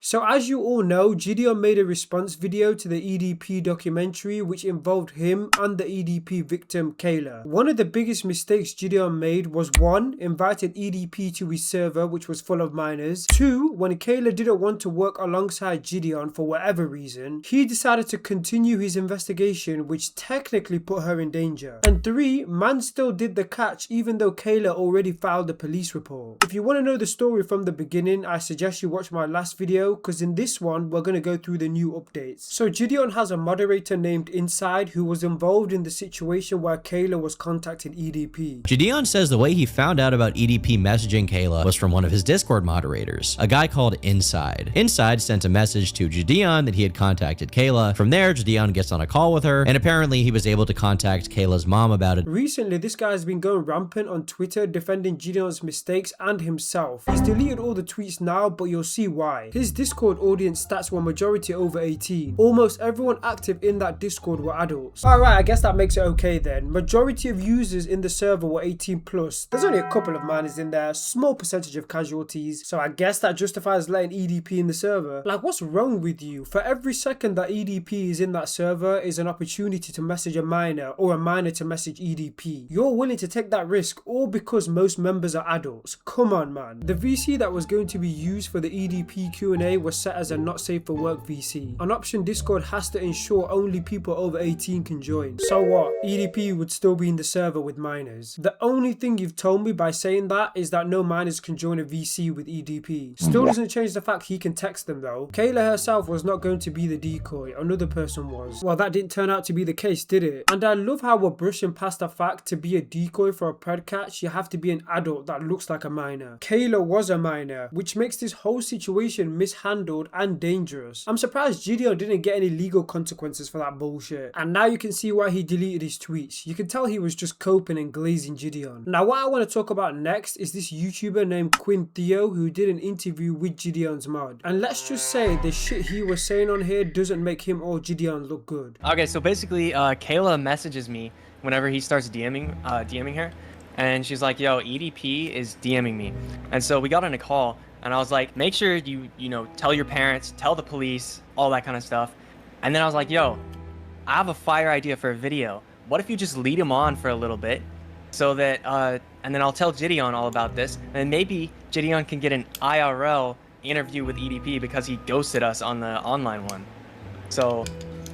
So as you all know, JiDion made a response video to the EDP documentary which involved him and the EDP victim Kayla. One of the biggest mistakes JiDion made was 1. Invited EDP to his server which was full of minors. 2. When Kayla didn't want to work alongside JiDion for whatever reason, he decided to continue his investigation which technically put her in danger. And 3. Man still did the catch even though Kayla already filed a police report. If you want to know the story from the beginning, I suggest you watch my last video because in this one we're going to go through the new updates. So JiDion has a moderator named Inside who was involved in the situation where Kayla was contacting EDP. JiDion says the way he found out about EDP messaging Kayla was from one of his Discord moderators, a guy called Inside. Inside sent a message to JiDion that he had contacted Kayla. From there, JiDion gets on a call with her, and apparently he was able to contact Kayla's mom about it. Recently, this guy has been going rampant on Twitter defending JiDion's mistakes and himself. He's deleted all the tweets now, but you'll see why. His Discord audience stats were majority over 18. Almost everyone active in that Discord were adults. Alright, I guess that makes it okay then. Majority of users in the server were 18 plus. There's only a couple of minors in there, small percentage of casualties, so I guess that justifies letting EDP in the server. Like, what's wrong with you? For every second that EDP is in that server is an opportunity to message a minor or a minor to message EDP. You're willing to take that risk all because most members are adults. Come on, man. The VC that was going to be used for the EDP Q&A was set as a not safe for work VC. An option Discord has to ensure only people over 18 can join. So what? EDP would still be in the server with minors. The only thing you've told me by saying that is that no minors can join a VC with EDP. Still doesn't change the fact he can text them though. Kayla herself was not going to be the decoy, another person was. Well, that didn't turn out to be the case, did it? And I love how we're brushing past the fact to be a decoy for a pred catch, you have to be an adult that looks like a minor. Kayla was a minor, which makes this whole situation mishandled and dangerous. I'm surprised JiDion didn't get any legal consequences for that bullshit. And now you can see why he deleted his tweets. You can tell he was just coping and glazing JiDion. Now what I want to talk about next is this YouTuber named Quinn Theo who did an interview with JiDion's mod. And let's just say the shit he was saying on here doesn't make him or JiDion look good. Okay, so basically, Kayla messages me whenever he starts DMing her, and she's like, "Yo, EDP is DMing me," and so we got on a call, and I was like, "Make sure you tell your parents, tell the police, all that kind of stuff," and then I was like, "Yo, I have a fire idea for a video. What if you just lead him on for a little bit, so that and then I'll tell JiDion all about this, and maybe JiDion can get an IRL interview with EDP because he ghosted us on the online one." So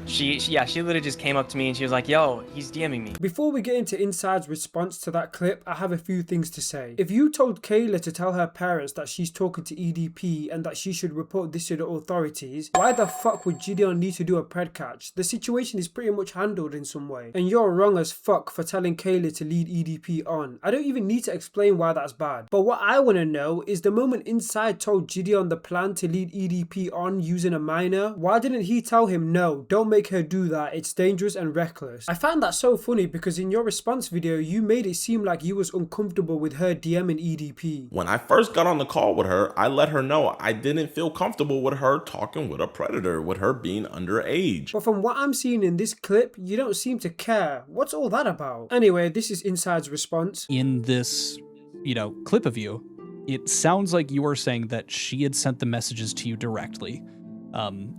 she literally just came up to me and she was like, "Yo, he's DMing me." Before we get into Inside's response to that clip, I have a few things to say. If you told Kayla to tell her parents that she's talking to EDP and that she should report this to the authorities, why the fuck would JiDion need to do a pred catch? The situation is pretty much handled in some way. And you're wrong as fuck for telling Kayla to lead EDP on. I don't even need to explain why that's bad. But what I want to know is the moment Inside told JiDion the plan to lead EDP on using a minor, why didn't he tell him, "No, don't make her do that, it's dangerous and reckless"? I found that so funny because in your response video you made it seem like you was uncomfortable with her DMing EDP. When I first got on the call with her, I let her know I didn't feel comfortable with her talking with a predator, with her being underage. But from what I'm seeing in this clip, you don't seem to care. What's all that about? Anyway, this is Inside's response. In this, clip of you, it sounds like you are saying that she had sent the messages to you directly.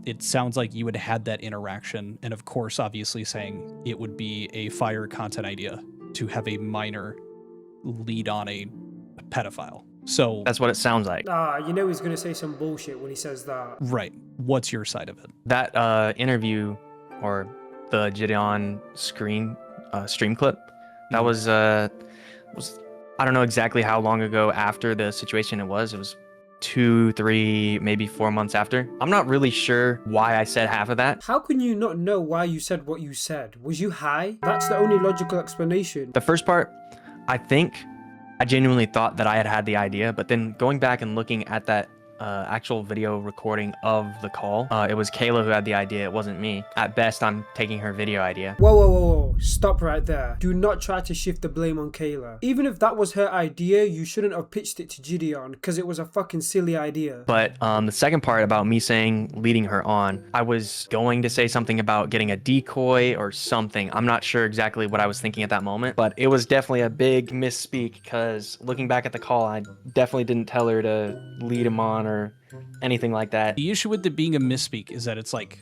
It sounds like you had had that interaction, and of course, obviously saying it would be a fire content idea to have a minor lead on a pedophile. So That's what it sounds like. You know he's gonna say some bullshit when he says that. Right. What's your side of it? That interview, or the JiDion stream clip, that was I don't know exactly how long ago after the situation it was. It was 2, 3, maybe 4 months after. I'm not really sure why I said half of that. How can you not know why you said what you said? Was you high? That's the only logical explanation. The first part, I think I genuinely thought that I had the idea, but then going back and looking at that actual video recording of the call, it was Kayla who had the idea, it wasn't me. At best, I'm taking her video idea. Whoa. Whoa, stop right there. Do not try to shift the blame on Kayla. Even if that was her idea, you shouldn't have pitched it to JiDion, because it was a fucking silly idea. But the second part about me saying leading her on, I was going to say something about getting a decoy or something. I'm not sure exactly what I was thinking at that moment, but it was definitely a big misspeak, because looking back at the call, I definitely didn't tell her to lead him on or anything like that. The issue with it being a misspeak is that it's like,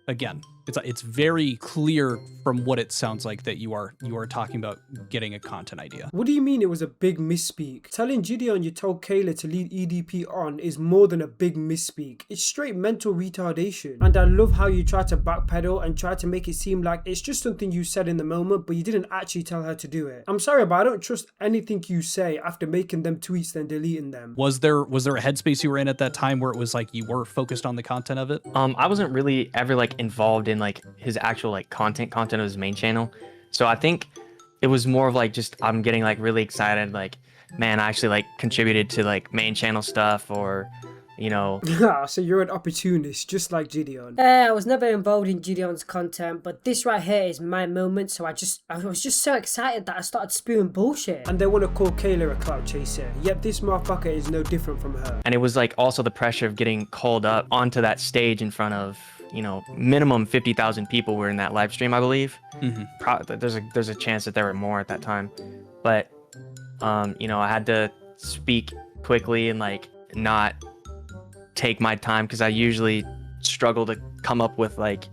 again, it's very clear from what it sounds like that you are talking about getting a content idea. What do you mean it was a big misspeak? Telling JiDion you told Kayla to lead EDP on is more than a big misspeak. It's straight mental retardation. And I love how you try to backpedal and try to make it seem like it's just something you said in the moment, but you didn't actually tell her to do it. I'm sorry, but I don't trust anything you say after making them tweets then deleting them. Was there a headspace you were in at that time where it was like you were focused on the content of it? I wasn't really ever like involved in like his actual like content of his main channel, so I think it was more of like just I'm getting like really excited, like, man, I actually like contributed to like main channel stuff, or you know. So you're an opportunist, just like JiDion. I was never involved in JiDion's content, but this right here is my moment, so I was just so excited that I started spewing bullshit. And they want to call Kayla a clout chaser, yet this motherfucker is no different from her. And it was like also the pressure of getting called up onto that stage in front of, you know, minimum 50,000 people were in that live stream, I believe. There's a chance that there were more at that time, but you know, I had to speak quickly and like not take my time, because I usually struggle to come up with like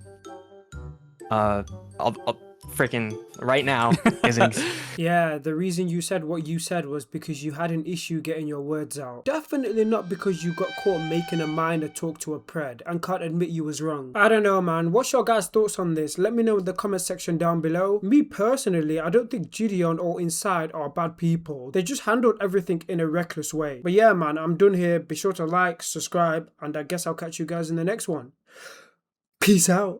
freaking right now isn't. Yeah, the reason you said what you said was because you had an issue getting your words out. Definitely not because you got caught making a minor talk to a pred and can't admit you was wrong. I don't know, man. What's your guys' thoughts on this? Let me know in the comment section down below. Me personally, I don't think JiDion or Inside are bad people. They just handled everything in a reckless way. But yeah, man, I'm done here. Be sure to like, subscribe, and I guess I'll catch you guys in the next one. Peace out.